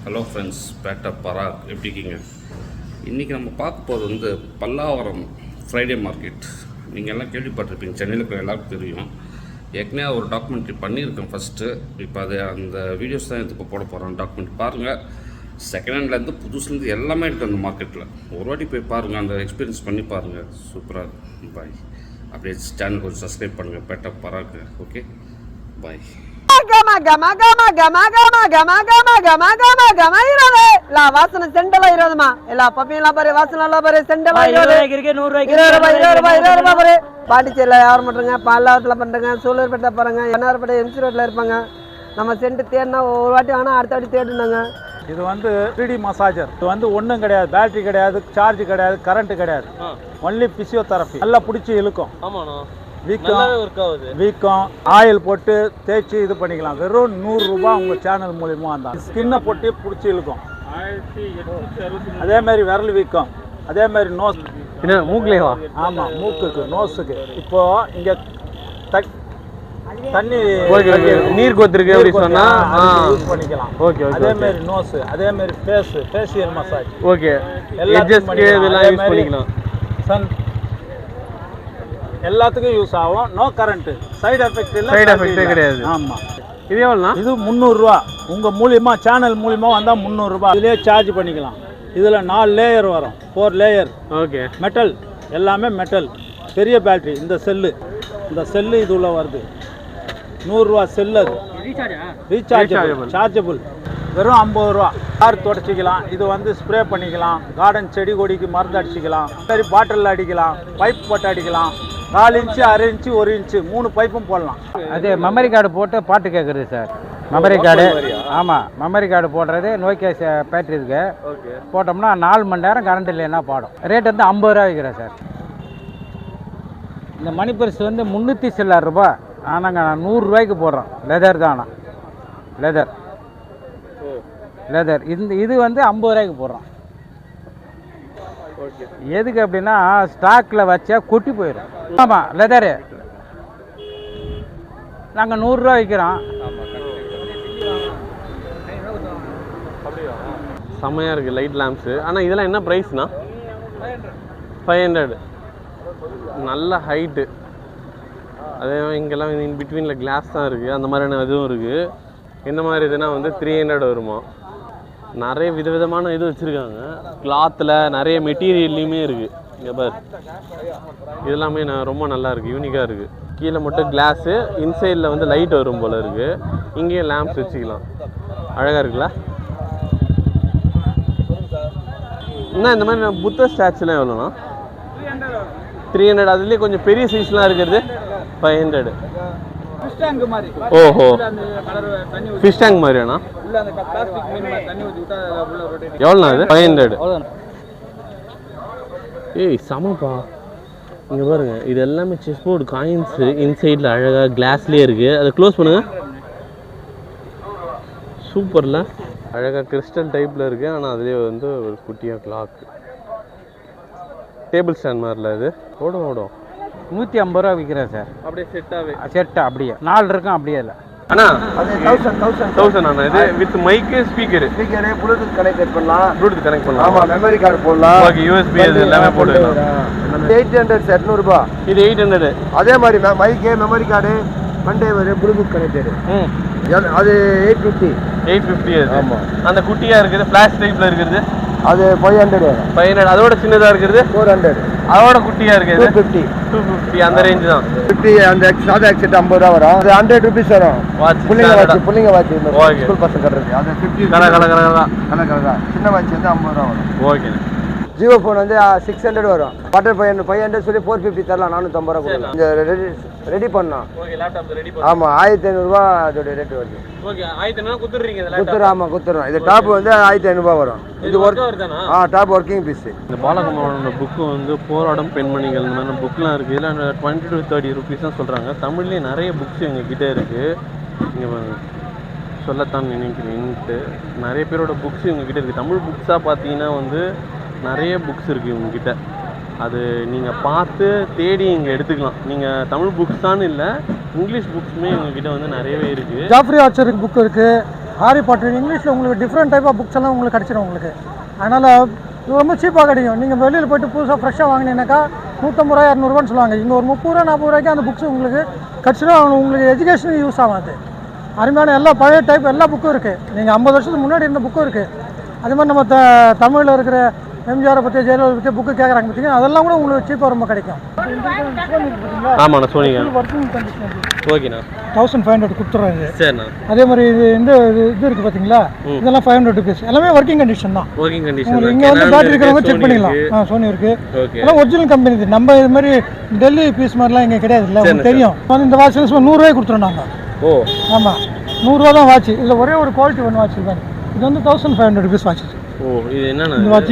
Hello friends, பேட்டை பராக் எப்படி இருக்கீங்க? இன்றைக்கி நம்ம பார்க்க போகிறது வந்து பல்லாவரம் ஃப்ரைடே மார்க்கெட். நீங்கள் எல்லாம் கேள்விப்பட்டிருப்பீங்க, சென்னையில் இருக்கிற எல்லாருக்கும் தெரியும். ஏற்கனவே ஒரு டாக்குமெண்ட்ரி பண்ணியிருக்கேன் ஃபஸ்ட்டு. இப்போ அது அந்த வீடியோஸ் தான் இப்போ போட போகிறோம். டாக்குமெண்ட் பாருங்கள், செகண்ட் ஹேண்ட்லேருந்து புதுசுலேருந்து எல்லாமே இருக்குது அந்த மார்க்கெட்டில். ஒரு வாட்டி போய் பாருங்கள், அந்த எக்ஸ்பீரியன்ஸ் பண்ணி பாருங்கள், சூப்பராக இருக்கும். பாய். அப்படியே சேனல் கொஞ்சம் சப்ஸ்கிரைப் பண்ணுங்கள், பேட்டை பராக்கு. ஓகே, பாய். வாசனை செண்டலா இருபதுமா எல்லா பப்பியெல்லாம் பாரு, வாசனை எல்லாம் பாரு, செண்டலா 20 ரூபாய். பாண்டிச்சேரியில யாரும் பண்றாங்க, பாலாவத்துல பண்றாங்க, சூலூர்பேட்டை போறாங்க, என்ஆர்பேட்டை எம்சி ரோட்ல இருப்பாங்க. நம்ம சென்ட் தேடினா ஒரு வாட்டி வாங்கினா அடுத்த வாட்டி தேடினாங்க. இது வந்து 3D மசாஜர். இது வந்து ஒன்றும் கிடையாது, பேட்டரி கிடையாது, சார்ஜ் கிடையாது, கரண்ட் கிடையாது, ஒன்லி பிசியோதெரப்பி. நல்லா பிடிச்சி இழுக்கும். வீக்கம் ஆயில் போட்டு தேய்ச்சி இது பண்ணிக்கலாம். வெறும் 100 ரூபாய் உங்கள் சேனல் மூலியமாக வந்தால் ஸ்கின்னை போட்டு பிடிச்சி இழுக்கும். அதே மாதிரி விரல் வீக்கம், அதே மாதிரி நோஸ் மூக்குலேவா? ஆமாம், மூக்குக்கு நோஸுக்கு. இப்போ இங்கே தண்ணி நீர் கொத்திருக்கு அப்படி சொன்னா யூஸ் பண்ணிக்கலாம். ஓகே, அதே மாதிரி நோஸ், அதே மாதிரி ஃபேஷியல் மசாஜ். ஓகே, இதெல்லாம் யூஸ் பண்ணிக்கலாம். எல்லாத்துக்கும் யூஸ் ஆகும். நோ கரண்ட், சைடு எஃபெக்ட் இல்லை, சைடு எஃபெக்ட்டே கிடையாது. ஆமாம். இது எவ்வளோண்ணா? இது 300 ரூபா. உங்கள் மூலியமா சேனல் மூலியமாக வந்தால் 300 ரூபா. இதுலேயே சார்ஜ் பண்ணிக்கலாம். இதில் 4 லேயர் வரும், 4 லேயர். ஓகே, மெட்டல், எல்லாமே மெட்டல். பெரிய பேட்டரி. இந்த செல்லு இது உள்ள வருது. 100 ரூபா செல்லு. அது ரீசார்ஜபிள், சார்ஜபிள். வெறும் 50 ரூபா. கார் தொடச்சிக்கலாம். இது வந்து ஸ்ப்ரே பண்ணிக்கலாம். கார்டன் செடி கொடிக்கு மருந்து அடிச்சிக்கலாம். சரி, பாட்டிலில் அடிக்கலாம், பைப் போட்டு அடிக்கலாம். 4 இன்ச்சு, 1/2 இன்ச்சு, 1 இன்ச்சு 3 பைப்பும் போடலாம். அது மெமரி கார்டு போட்டு பாட்டு கேட்குறது சார். மெமரி கார்டு, ஆமாம், மெமரி கார்டு போடுறது. நோக்கியா பேட்டரி இருக்கு, போட்டோம்னா 4 மணி நேரம் கரண்ட் இல்லைன்னா பாடும். ரேட் வந்து 50 ரூபா விற்கிறேன் சார். இந்த மணி பர்ஸ் வந்து 300 சில்லர் ரூபா. ஆனாங்க நான் 100 ரூபாய்க்கு போடுறோம். லெதர் தான், ஆனால் லெதர். இது வந்து 50 ரூபாய்க்கு போடுறோம். எதுக்கு அப்படின்னா ஸ்டாக்கில் வச்சா கொட்டி போயிடும். ஆமாம், லெதரு நாங்கள் 100 ரூபா விற்கிறோம். செம்மையாக இருக்குது லைட் லேம்ப்ஸு. ஆனால் இதெல்லாம் என்ன ப்ரைஸ்னா? 500. நல்ல ஹைட்டு. அதே இங்கெல்லாம் இன் பிட்வீனில் கிளாஸ் தான் இருக்குது. அந்த மாதிரியான இதுவும் இருக்குது. இந்த மாதிரி இதுனா வந்து 300 வருமா. நிறைய விதவிதமான இது வச்சுருக்காங்க. கிளாத்தில் நிறைய மெட்டீரியல்லையுமே இருக்குது. இங்கே பார், இதெல்லாமே ரொம்ப நல்லா இருக்குது, யூனிக்காக இருக்குது. கீழே மட்டும் கிளாஸு, இன்சைடில் வந்து லைட் வரும் போல் இருக்குது. இங்கேயும் லேம்ப்ஸ் வச்சுக்கலாம். அழகாக இருக்குல்ல? என்ன இந்த மாதிரி புத்த ஸ்டாச்சுலாம் எவ்வளோண்ணா? 300. அதுலேயே கொஞ்சம் பெரிய சைஸ்லாம் இருக்கிறது 500. ஓஹோ, ஃபிஷ் டேங்க் மாதிரியாண்ணா? எவ்வளோண்ணா இது? 500. ஏய் சமப்பா. இங்கே பாருங்க, இது எல்லாமே செஸ் போர்டு காயின்ஸு. இன்சைடில் அழகாக கிளாஸ்லேயே இருக்குது. அதை க்ளோஸ் பண்ணுங்க. சூப்பரில் அழகாக கிறிஸ்டல் டைப்பில் இருக்குது. ஆனால் அதுலேயே வந்து ஒரு குட்டியாக கிளாக், டேபிள் ஸ்டாண்ட் மாதிரில. இது ஓடும் 150 ரூபா விற்கிறேன் சார். அப்படியே செட்டா அப்படியே 4 இருக்கும். அப்படியே இல்லை அண்ணா, 1000 அண்ணா. இது with mic, speaker, Bluetooth connect பண்ணலாம். ஆமாம், மெமரி கார்டு போடலாம். ஓகே, யூஎஸ்பி அது எல்லாமே போட்டுக்கலாம். 800 சார், 200 ரூபா. இது 800. அதே மாதிரி mic, memory card, container, bluetooth connected. அது 850. அது. ஆமாம். அந்த குட்டியாக இருக்குது, ஃப்ளாஷ் டைப்பில் இருக்குது, அது 500. அதோட சின்னதாக இருக்குது 400. அதோட குட்டியாக இருக்குது 250. அந்த ரேஞ்சு தான். 50. அந்த சாதா எக்ஸெட் 50 ரூபா வரும். அது 100 ருபீஸ் வரும். புள்ளிங்க வாட்ச் ஸ்கூல் பசங்க கட்டுறது. அது 50. கலர் சின்ன வாட்ச் வந்து 50 ரூபா வரும். ஓகே. ஜியோ ஃபோன் வந்து 600 வரும். பட்டர் 500 சொல்லி 450 தரலாம். 450 ரூபா கொடுக்கலாம். இந்த ரெடி பண்ணோம். ஆமாம், 1500 ரூபா அதோட ரேட் வருது. ஓகே, 1500 குத்துறீங்க. ஆமாம், குத்துறோம். இது டாப் வந்து 1500 ரூபா வரும். இது டாப் ஒர்க்கிங் பீஸ். இந்த பாலகுமாரோட புக்கு வந்து போராடும் பெண்மணிகள் இந்த மாதிரி புக்லாம் இருக்குது. இதில் 20 to 30 ருபீஸ் தான் சொல்கிறாங்க. தமிழ்லேயே நிறைய புக்ஸ் எங்ககிட்ட இருக்குது. இங்கே சொல்லத்தான் நினைக்கிறேன்ட்டு நிறைய பேரோட புக்ஸ் இவங்ககிட்ட இருக்குது. தமிழ் புக்ஸாக பார்த்தீங்கன்னா வந்து நிறைய புக்ஸ் இருக்குது இவங்ககிட்ட. அது நீங்கள் பார்த்து தேடி இங்கே எடுத்துக்கலாம். நீங்கள் தமிழ் புக்ஸ் தான் இல்லை, இங்கிலீஷ் புக்ஸுமே எங்ககிட்ட வந்து நிறையவே இருக்குது. ஜாஃப்ரி ஆர்ச்சருக்கு புக் இருக்குது, ஹாரி பாட்டர் இங்கிலீஷில் உங்களுக்கு டிஃப்ரெண்ட் டைப் ஆஃப் புக்ஸ் எல்லாம் உங்களுக்கு கிடச்சிடும் உங்களுக்கு. அதனால் இது ரொம்ப சீப்பாக கிடைக்கும். நீங்கள் வெளியில் போய்ட்டு புதுசாக ஃப்ரெஷ்ஷாக வாங்கினீங்கன்னாக்கா 150 ரூபா 200 சொல்லுவாங்க. இங்கே ஒரு 30 ரூபா 40 ரூபாய்க்கு அந்த புக்ஸ் உங்களுக்கு கிடச்சிடும். உங்களுக்கு எஜுகேஷனுக்கு யூஸ் ஆகாது. அருமையான எல்லா பழைய டைப் எல்லா புக்கும் இருக்குது. நீங்கள் 50 வருஷத்துக்கு முன்னாடி இருந்த புக்கும் இருக்குது. அதே மாதிரி நம்ம தமிழில் இருக்கிற எம்ஜிஆரை பற்றி ஜெயலலிதா பற்றி புக்கு கேட்குறாங்க பார்த்தீங்கன்னா அதெல்லாம் கூட உங்களுக்கு சீப்பாக ரொம்ப கிடைக்கும். ஆமாண்ணா சோனிங்க. ஒர்க்கிங் கண்டிஷன் ஓகேண்ணா. 1500 கொடுத்துட்றாங்க. சரிண்ணா. அதே மாதிரி இது இருக்குது பார்த்தீங்களா, இதெல்லாம் 500 ருபீஸ். எல்லாமே ஒர்க்கிங் கண்டிஷன் தான். Working condition. இங்கே வந்து பேட்டரி இருக்கிறவங்க செக் பண்ணிக்கலாம். சோனி இருக்குது. எல்லாம் ஒரிஜினல் கம்பெனி இது. நம்ம இது மாதிரி டெல்லி பீஸ் மாதிரிலாம் இங்கே கிடையாது. இல்லை உங்களுக்கு தெரியும். இந்த வாட்ச் 100 ரூபாய் கொடுத்துருவோம் நாங்கள். ஓ ஆமாம் 100 ரூபா தான் வாட்ச். இதில் ஒரே ஒரு குவாலிட்டி ஒன்று வாட்ச் தான். இது வந்து 1500 ருபீஸ் வாட்ச். ஓ இது என்னன்னா இந்த வாட்ச்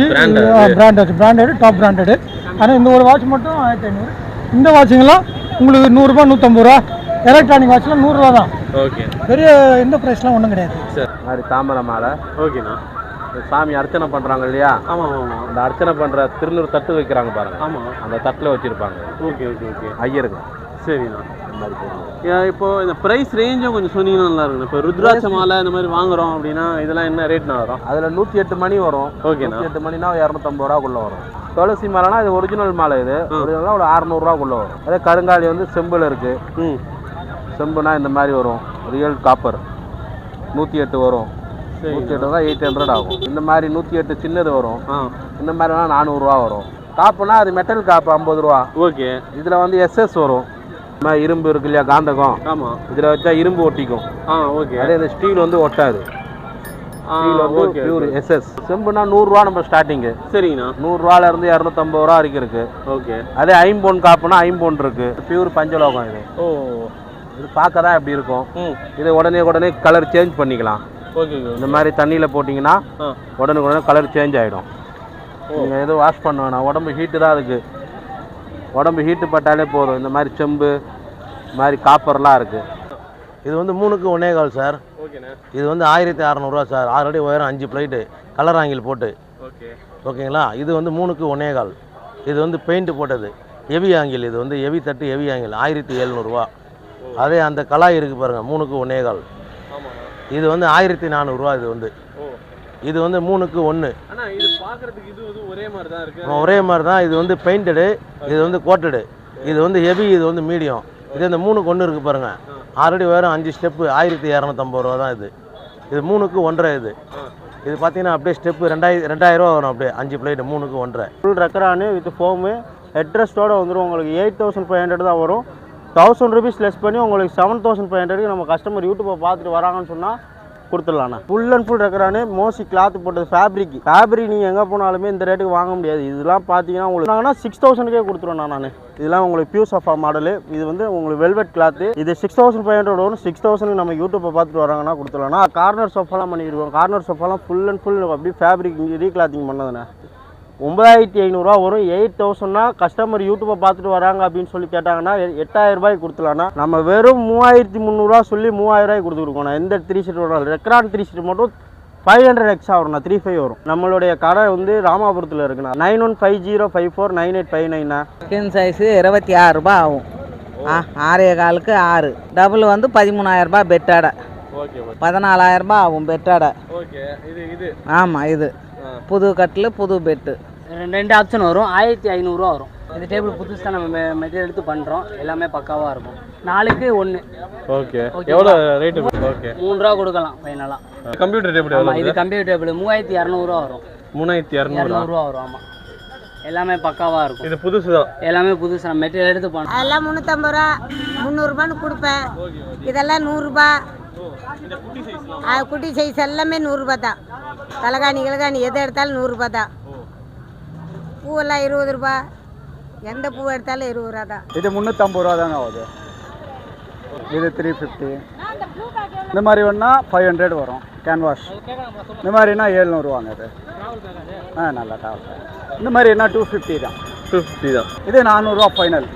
பிராண்டட் டாப் பிராண்டடு. ஆனால் இந்த ஒரு வாட்ச் மட்டும் 1500. இந்த வாட்சுங்கெல்லாம் உங்களுக்கு 100 ரூபா 150 ரூபா. எலக்ட்ரானிக் வாட்ச்லாம் 100 ரூபா தான். ஓகே. பெரிய இந்த ப்ரைஸ்லாம் ஒன்றும் கிடையாது. சரி. மாதிரி தாமரை மாலை. ஓகேண்ணா. சாமி அர்ச்சனை பண்ணுறாங்க இல்லையா, ஆமாம் ஆமாம். அந்த அர்ச்சனை பண்ணுற திருநூறு தட்டு வைக்கிறாங்க பாருங்கள். ஆமாம். அந்த தட்டில் வச்சுருப்பாங்க. Okay okay okay. ஐயருக்கு சரிண்ணா. இந்த மாதிரி போடுறாங்க. இப்போ இந்த ப்ரைஸ் ரேஞ்சும் கொஞ்சம் சொன்னீங்கன்னா நல்லா இருக்குண்ணா. இப்போ ருத்ராட்ச மாலை இந்த மாதிரி வாங்குறோம் அப்படின்னா இதெல்லாம் என்ன ரேட்னா வரும்? அதில் 108 மணி வரும். ஓகேண்ணா. 108 மணினா 250 ரூபாக்குள்ளே வரும். துளசி மாலைனா இது ஒரிஜினல் மாலை. இது ஒரிஜினலாக ஒரு 600 ரூபாக்குள்ளே வரும். அதே கருங்காலி வந்து செம்பில் இருக்குது. செம்புனா இந்த மாதிரி வரும். ரியல் காப்பர் 108 வரும். 108 தான் 800 ஆகும். இந்த மாதிரி 108 சின்னது வரும். இந்த மாதிரிலாம் 400 ரூபா வரும். காப்புனா அது மெட்டல் காப்பு 50 ரூபா. ஓகே. இதில் வந்து எஸ்எஸ் வரும். இந்த மாதிரி இரும்பு இருக்கு இல்லையா, காந்தகம். ஆமாம். இதில் வச்சா இரும்பு ஒட்டிக்கும். ஓகே. அதே இந்த ஸ்டீல் வந்து ஒட்டாது. ஸ்டீல் வந்து பியூர் எஸ்எஸ். செம்புனா 100 ரூபா நம்ம ஸ்டார்டிங்கு. சரிங்கண்ணா. 100 ரூபாலேருந்து 250 ரூபா வரைக்கும் இருக்கு. ஓகே. அதே ஐம்பொன் காப்புனா ஐம்பொன் இருக்கு. பியூர் பஞ்சலோகம் இது. ஓ இது பார்க்க தான் எப்படி இருக்கும். இதை உடனே கலர் சேஞ்ச் பண்ணிக்கலாம். ஓகே. இந்த மாதிரி தண்ணியில் போட்டிங்கன்னா உடனே கலர் சேஞ்ச் ஆகிடும். நீங்கள் எதுவும் வாஷ் பண்ண வேணாம். உடம்பு ஹீட்டு தான் அதுக்கு. உடம்பு ஹீட்டு பட்டாலே போதும். இந்த மாதிரி செம்பு இந்த மாதிரி காப்பர்லாம் இருக்குது. இது வந்து 3க்கு 1.25 சார். ஓகேண்ணா. இது வந்து 1600 ரூபா சார். 6 அடி உயரம் 5 பிளைட்டு கலர் ஆங்கில் போட்டு. ஓகே. ஓகேங்களா. இது வந்து 3க்கு 1.25. இது வந்து பெயிண்ட் போட்டது ஹெவி ஆங்கில். இது வந்து ஹெவி தட்டு ஹெவி ஆங்கில் 1700 ரூபா. அதே அந்த கலாய் இருக்குது பாருங்கள் 3க்கு 1.25. இது வந்து 1400 ரூபா. இது வந்து இது வந்து 3க்கு 1. ஆனால் இது பார்க்குறதுக்கு இது ஒரே மாதிரி தான் இருக்குது. ஒரே மாதிரி தான். இது வந்து பெயிண்டடு, இது வந்து கோட்டடு. இது வந்து ஹெவி, இது வந்து மீடியம். இது இந்த 3க்கு 1 இருக்குது பாருங்கள். 6 அடி உயரம் 5 ஸ்டெப்பு 1250 ரூபா தான் இது. இது 3க்கு 1.5. இது இது பார்த்தீங்கன்னா அப்படியே ஸ்டெப்பு 2000 ரூபா வரும். அப்படியே 5 பிளேட்டு 3க்கு 1.5. ஃபுல் ரெக்கரானு வித் ஃபோமு ஹெட்ரெஸ்ட்டோடு வந்துடும். உங்களுக்கு 8500 தான் வரும். 1000 ருபீஸ் லெஸ் பண்ணி உங்களுக்கு 7500க்கு நம்ம கஸ்டமர் யூடியூப்பை பார்த்துட்டு வராங்கன்னு சொன்னால் கொடுத்துடலாண்ணா. ஃபுல் அண்ட் ஃபுல் ரெக்கரானு மோஸ்ட்லி கிளாத் போட்டது ஃபேப்ரிக் நீங்கள் எங்கே போனாலுமே இந்த ரேட்டுக்கு வாங்க முடியாது. இதெல்லாம் பார்த்தீங்கன்னா உங்களுக்கு நாங்கள் 6000க்கே கொடுத்துருவேன் நான். இதெல்லாம் உங்களுக்கு பியூர் சஃபா மாடலு. இது வந்து உங்களுக்கு வெல்வெட் கிளாத்து. இது 6500 வரும். 6000க்கு நம்ம யூடியூப்பை பார்த்துட்டு வராங்கன்னா கொடுத்துடலாம்னா. கார்னர் சோஃபாலாம் பண்ணிடுவோம். கார்னர் சோஃபாலாம் ஃபுல் அண்ட் ஃபுல் அப்படியே ஃபேப்ரிக் ரீக்ளாத்திங் பண்ணதுண்ணே. 9500 ரூபா வரும். 8000னா கஸ்டமர் யூடியூப்பை பார்த்துட்டு வராங்க அப்படின்னு சொல்லி கேட்டாங்கன்னா 8000 ரூபாய்க்கு கொடுத்துலாம்னா. நம்ம வெறும் 3300 ரூபா சொல்லி 3000 ரூபாய்க்கு கொடுத்துருக்கோம். எந்த 3 சீட் வரும் ரெக்ரான் 3 சீட் மட்டும் 500 எக்ஸ்ட்ரா வரும்ண்ணா. 35 வரும். நம்மளுடைய கடை வந்து ராமாபுரத்தில் இருக்குண்ணா. 9150549859ண்ணா. ஸ்கின் சைஸு 26 ரூபா ஆகும். 6.25க்கு 6. டபுள் வந்து 13000 ரூபாய் பெட்டாடை. 14000 ரூபாய் ஆகும் பெட்டாடை. ஓகே. இது ஆமாம். இது புது கட்டில் புது பெட்டு. 2 ஆப்ஷன் வரும். 1500 ரூபா வரும். இந்த டேபிள் புதுசாக நம்ம மெட்டீரியல் எடுத்து பண்ணுறோம். எல்லாமே பக்காவாக இருக்கும். 4க்கு 1. ஓகே. எவ்வளோ ரேட்டு? ஓகே. 3 ரூபா கொடுக்கலாம் ஃபைனலாக. கம்ப்யூட்டர் டேபிள் எவ்வளோ? இது கம்ப்யூட்டர் டேபிள் 3200 ரூபா வரும். 3200 ரூபா வரும். ஆமாம். எல்லாமே பக்காவாக இருக்கும். இது புதுசு தான். எல்லாமே புதுசு. நம்ம மெட்டீரியல் எடுத்து பண்ணுறோம். அதெல்லாம் 350 ரூபா 300 ரூபான்னு கொடுப்பேன். இதெல்லாம் 100 ரூபா. குட்டி சைஸ் எல்லாமே 100 ரூபா தான். தலகாணி கிழகாணி எதை எடுத்தாலும் 100 ரூபா தான். பூவெல்லாம் 20 ரூபா. எந்த பூ எடுத்தாலும் 20 ரூபா தான். இது 350 ரூபா தானே ஆகுது. இது 350. இந்த மாதிரி வேணா 500 வரும் கேன்வாஸ். இந்த மாதிரினா 700 ரூபாங்க. இது நல்லா டாப். இந்த மாதிரி என்ன 250 தான். 250 தான். இது 400 ரூபா ஃபைனல்.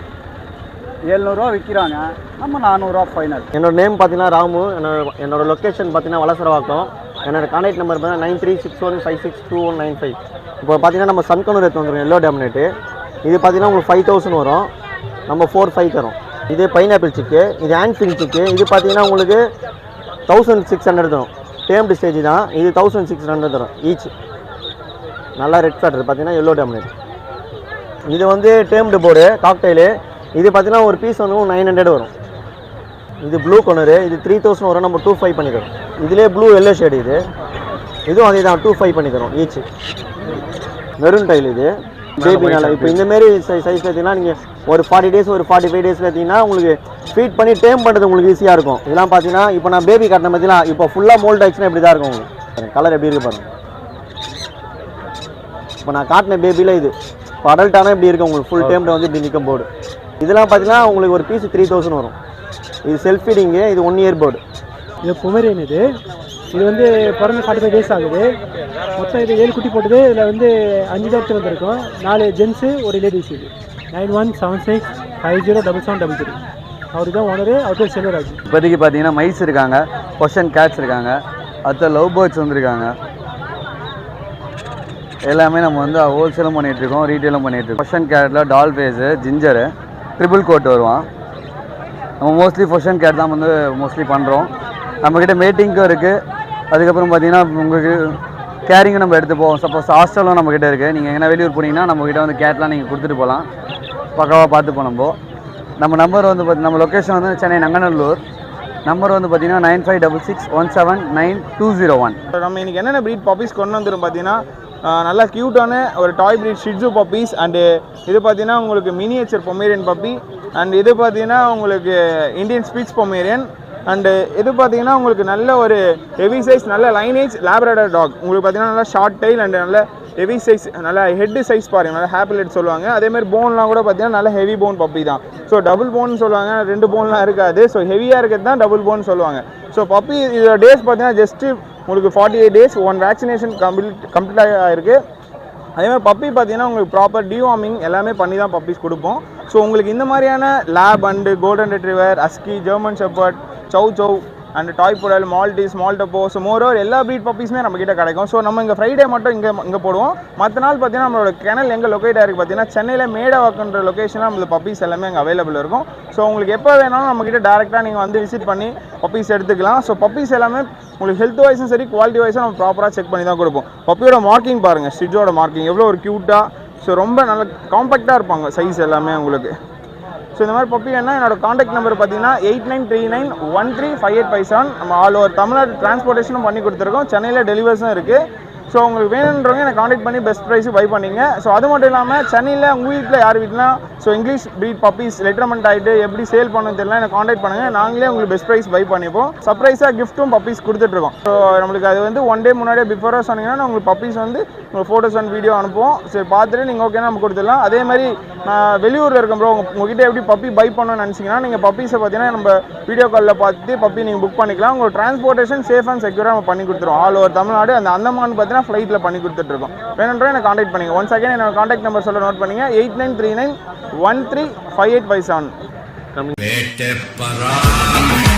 700 ரூபா விற்கிறாங்க. நம்ம 400 ரூபா ஃபைனல். என்னோட நேம் பார்த்தீங்கன்னா ராமு. என்னோட லொக்கேஷன் பார்த்தீங்கன்னா வலசரவாக்கம். என்னோட கான்டாக்ட் நம்பர் பார்த்தீங்கன்னா 9361562195. இப்போ பார்த்தீங்கன்னா நம்ம சன்கனூர் எடுத்து வந்துடும் எல்லோ டேமினேட்டு. இது பார்த்தீங்கன்னா உங்களுக்கு 5000 வரும். நம்ம 45 தரோம். இது பைனாப்பிள் சிக்கு, இது ஆன்ஃபிங் சிக்கு. இது பார்த்தீங்கன்னா உங்களுக்கு 1600 தரும். டேம்டு ஸ்டேஜ் தான். இது 1600 தரும் ஈச். நல்லா ரெட் ஃபேட்டர் பார்த்தீங்கன்னா எல்லோ டாமினேட். இது வந்து டேம்டு போர்டு காக்டெயிலு. இது பார்த்தீங்கன்னா ஒரு பீஸ் வந்து 900 வரும். இது ப்ளூ கொனரு. இது 3000 வரும். நம்ம 25 பண்ணி தரோம். இதிலே ப்ளூ எல்லோ ஷேடு. இதுவும் அதே தான் 25 பண்ணி தரோம் ஈச். Maroon tail. இது பேபினால இப்போ இந்தமாரி சைஸ் பார்த்தீங்கன்னா நீங்கள் ஒரு 40 டேஸ் ஒரு 45 டேஸ் பார்த்தீங்கன்னா உங்களுக்கு ஃபீட் பண்ணி டேம் பண்ணுறது உங்களுக்கு ஈஸியாக இருக்கும். இதெல்லாம் பார்த்தீங்கன்னா இப்போ நான் பேபி காட்டின பார்த்தீங்கன்னா இப்போ ஃபுல்லாக மோல்ட் ஆகிடுச்சுன்னா இப்படி தான் இருக்கும் உங்களுக்கு. கலர் எப்படி இருக்குது பாருங்கள். இப்போ நான் காட்டின பேபியில் இது இப்போ அடல்ட்டானா இப்படி இருக்கும் உங்களுக்கு. ஃபுல் டேம்ட வந்து இப்படி நிற்கும் போர்டு. இதெல்லாம் பார்த்தீங்கன்னா உங்களுக்கு ஒரு பீஸ் 3000 வரும். இது செல்ஃப் ஃபீடிங்கு. இது 1 இயர் போர்டு. இது பொமேரியன். இது வந்து பிறந்த 45 டேஸ் ஆகுது. மொத்தம் இது 7 குட்டி போட்டது. இதில் வந்து 5 டாக்டர் வந்திருக்கோம். 4 ஜென்ஸு ஒரு லேடிஸ். இது 9176507733. அவர் தான் ஓனரு. அவர் செல்வராஜ். இப்போதைக்கு பார்த்தீங்கன்னா மைஸ் இருக்காங்க, பொஷன் கேட்ஸ் இருக்காங்க, அடுத்த லவ் பேர்ட்ஸ் வந்துருக்காங்க. எல்லாமே நம்ம வந்து ஹோல்சேலும் பண்ணிகிட்ருக்கோம், ரீட்டெயிலும் பண்ணிகிட்ருக்கோம். பொஷன் கேட்டில் டால் ஃபேஸு, ஜிஞ்சரு, ட்ரிபிள் கோட் வருவான். நம்ம மோஸ்ட்லி பொஷன் கேட் தான் வந்து மோஸ்ட்லி பண்ணுறோம். நம்மக்கிட்ட மேட்டிங்க்கும் இருக்குது. அதுக்கப்புறம் பார்த்தீங்கன்னா உங்களுக்கு கேரிங்கும் நம்ம எடுத்து போவோம். சப்போஸ் ஹாஸ்டலும் நம்மக்கிட்ட இருக்குது. நீங்கள் எங்கன்னா வெளியூர் போனீங்கன்னா நம்மக்கிட்ட வந்து கேட்லாம் நீங்கள் கொடுத்துட்டு போகலாம். பக்காவாக பார்த்துப்போம். நம்ம நம்பர் வந்து நம்ம லொக்கேஷன் வந்து சென்னை நங்கநல்லூர். நம்பர் வந்து பார்த்தீங்கன்னா 9566179201. நம்ம இன்றைக்கி என்னென்ன ப்ரீட் பப்பீஸ் கொண்டு வந்துடும் பார்த்தீங்கன்னா நல்லா க்யூட்டான ஒரு டாய் ப்ரீட் ஷிட்ஜு பப்பீஸ். அண்டு இது பார்த்தீங்கன்னா உங்களுக்கு மினியேச்சர் பொமேரியன் பப்பி. அண்ட் இது பார்த்தீங்கன்னா உங்களுக்கு இந்தியன் ஸ்பீச் பொமேரியன். அண்டு இது பார்த்தீங்கன்னா உங்களுக்கு நல்ல ஒரு ஹெவி சைஸ் நல்ல லைனேஜ் லேப்ரடார் டாக். உங்களுக்கு பார்த்தீங்கன்னா நல்லா ஷார்ட் டைல் அண்ட் நல்ல ஹெவி சைஸ் நல்லா ஹெட்டு சைஸ் பாருங்கள். நல்லா ஹேப்பிலெட் சொல்லுவாங்க. அதேமாதிரி போன்லாம் கூட பார்த்தீங்கன்னா நல்ல ஹெவி போன் பப்பி தான். ஸோ டபுள் போன் சொல்லுவாங்க. 2 போன்லாம் இருக்காது. ஸோ ஹெவியாக இருக்கிறது தான் டபுள் போன் சொல்லுவாங்க. ஸோ பப்பி இதோட டேஸ் பார்த்தீங்கன்னா ஜஸ்ட்டு உங்களுக்கு 48 டேஸ் 1 வேக்சினேஷன் கம்ப்ளீட் ஆகிருக்கு. அதேமாதிரி பப்பி பார்த்தீங்கன்னா உங்களுக்கு ப்ராப்பர் டிவார்மிங் எல்லாமே பண்ணி தான் பப்பீஸ் கொடுப்போம். ஸோ உங்களுக்கு இந்த மாதிரியான lab and golden retriever, husky, German shepherd, chow and toy poodle, Maltese, maltipoo, so moreover எல்லா ப்ரீட் பப்பீஸுமே நம்மக்கிட்ட கிடைக்கும். ஸோ நம்ம இங்கே ஃப்ரைடே மட்டும் இங்கே போடுவோம். மற்ற நாள் பார்த்தீங்கன்னா நம்மளோட கிணல் எங்கே லொக்கேட் ஆகிருக்கு பார்த்தீங்கன்னா சென்னையில் மேடவாக்குன்ற லொக்கேஷனில் நம்மளுக்கு பப்பீஸ் எல்லாமே அங்கே அவைலபிள் இருக்கும். ஸோ உங்களுக்கு எப்போ வேணாலும் நம்மக்கிட்ட டேரெக்டாக நீங்கள் வந்து விசிட் பண்ணி பப்பீஸ் எடுத்துக்கலாம். ஸோ பப்பீஸ் எல்லாமே உங்களுக்கு ஹெல்த் வைஸும் சரி குவாலிட்டி வைஸும் நம்ம ப்ராப்பராக செக் பண்ணி தான் கொடுப்போம். பப்பியோட மார்க்கிங் பாருங்கள், ஸ்டிச்சோட மார்க்கிங் எவ்வளோ ஒரு க்யூட்டாக. ஸோ ரொம்ப நல்ல காம்பேக்டாக இருப்பாங்க சைஸ் எல்லாமே உங்களுக்கு. ஸோ இந்த மாதிரி பப்பி வேணால் என்னோட காண்டாக்ட் நம்பர் பார்த்தீங்கன்னா 8939135857. நம்ம ஆல் ஓவர் தமிழ்நாடு டிரான்ஸ்போர்ட்டேஷனும் பண்ணி கொடுத்துருக்கோம். சென்னையில் டெலிவரிஸும் இருக்குது. ஸோ உங்களுக்கு வேணுன்றவங்க எனக்கு காண்டாக்ட் பண்ணி பெஸ்ட் ப்ரைஸு பை பண்ணிங்க. ஸோ அது மட்டும் இல்லாமல் சென்னையில் உங்கள் வீட்டில் யார் வீட்டிலாம் ஸோ இங்கிலீஷ் ப்ரீட் பப்பீஸ் லெட்டர்மெண்ட் ஆகிட்டு எப்படி சேல் பண்ணணும் தெரியல எனக்கு காண்டாக்ட் பண்ணுங்கள். நாங்களே உங்களுக்கு பெஸ்ட் ப்ரைஸ் பை பண்ணிப்போம். சர்ப்ரைஸாக கிஃப்ட்டும் பப்பீஸ் கொடுத்துட்ருக்கோம். ஸோ நம்மளுக்கு அது வந்து 1 டே முன்னாடியே பிஃபோராக சொன்னீங்கன்னா உங்களுக்கு பப்பீஸ் வந்து உங்களுக்கு ஃபோட்டோஸ் அண்ட் வீடியோ அனுப்புவோம். சரி பார்த்துட்டு நீங்கள் ஓகேனா நம்ம கொடுத்துடலாம். அதே மாதிரி நான் வெளியூரில் இருக்கேன் ப்ரோ, உங்ககிட்ட எப்படி பப்பி பை பண்ணணும்னு நினச்சிங்கன்னா நீங்கள் பப்பீஸை பார்த்தீங்கன்னா நம்ம வீடியோ காலில் பார்த்துட்டு பப்பி நீங்கள் புக் பண்ணிக்கலாம். உங்களுக்கு டிரான்ஸ்போர்ட்டேஷன் சேஃப் அண்ட் செக்யூராக நம்ம பண்ணி கொடுத்துருவோம். All over Tamil Nadu. அந்த அந்தமான் பார்த்தீங்கன்னா ஃப்ளைட்டில் பண்ணி கொடுத்துட்ருக்கோம். வேணுன்றதை எனக்கு காண்டாக்ட் பண்ணுங்கள். ஒன்ஸ் அகைன் என்னோட காண்டாக்ட் நம்பர் சொல்ல நோட் பண்ணிங்க 8939135857.